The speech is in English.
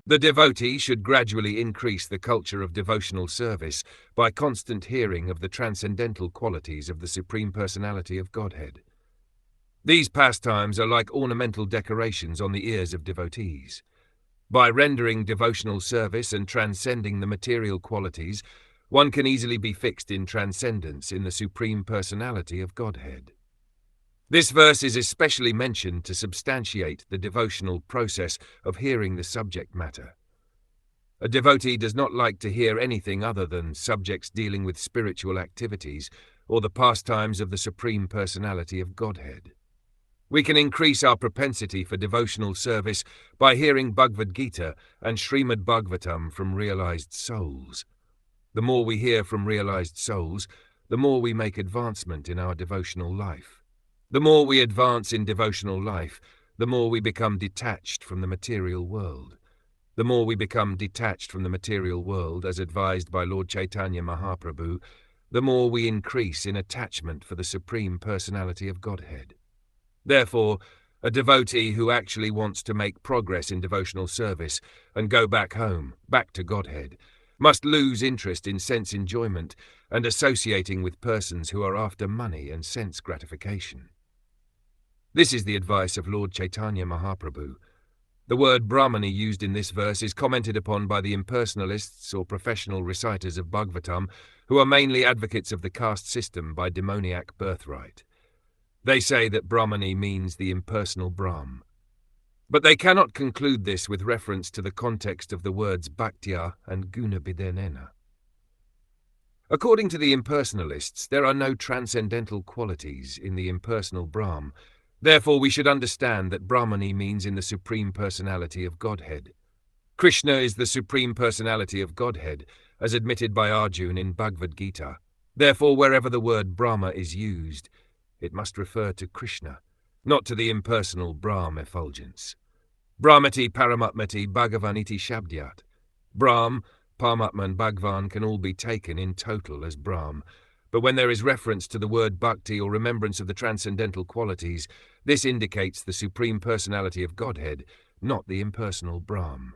The devotee should gradually increase the culture of devotional service by constant hearing of the transcendental qualities of the Supreme Personality of Godhead. These pastimes are like ornamental decorations on the ears of devotees. By rendering devotional service and transcending the material qualities, one can easily be fixed in transcendence in the Supreme Personality of Godhead. This verse is especially mentioned to substantiate the devotional process of hearing the subject matter. A devotee does not like to hear anything other than subjects dealing with spiritual activities or the pastimes of the Supreme Personality of Godhead. We can increase our propensity for devotional service by hearing Bhagavad Gita and Srimad Bhagwatam from realized souls. The more we hear from realized souls, the more we make advancement in our devotional life. The more we advance in devotional life, the more we become detached from the material world. The more we become detached from the material world, as advised by Lord Chaitanya Mahaprabhu, the more we increase in attachment for the Supreme Personality of Godhead. Therefore, a devotee who actually wants to make progress in devotional service and go back home, back to Godhead, must lose interest in sense enjoyment and associating with persons who are after money and sense gratification. This is the advice of Lord Chaitanya Mahaprabhu. The word Brahmani used in this verse is commented upon by the impersonalists or professional reciters of Bhagavatam, who are mainly advocates of the caste system by demoniac birthright. They say that Brahmani means the impersonal Brahm. But they cannot conclude this with reference to the context of the words bhaktya and gunabhidanena. According to the impersonalists, there are no transcendental qualities in the impersonal Brahm. Therefore, we should understand that Brahmani means in the Supreme Personality of Godhead. Krishna is the Supreme Personality of Godhead, as admitted by Arjuna in Bhagavad Gita. Therefore, wherever the word Brahma is used, it must refer to Krishna, not to the impersonal Brahm effulgence. Brahmati Paramatmati Bhagavaniti Shabdyat. Brahm, Paramatma and Bhagwan can all be taken in total as Brahm, but when there is reference to the word bhakti or remembrance of the transcendental qualities, this indicates the Supreme Personality of Godhead, not the impersonal Brahm.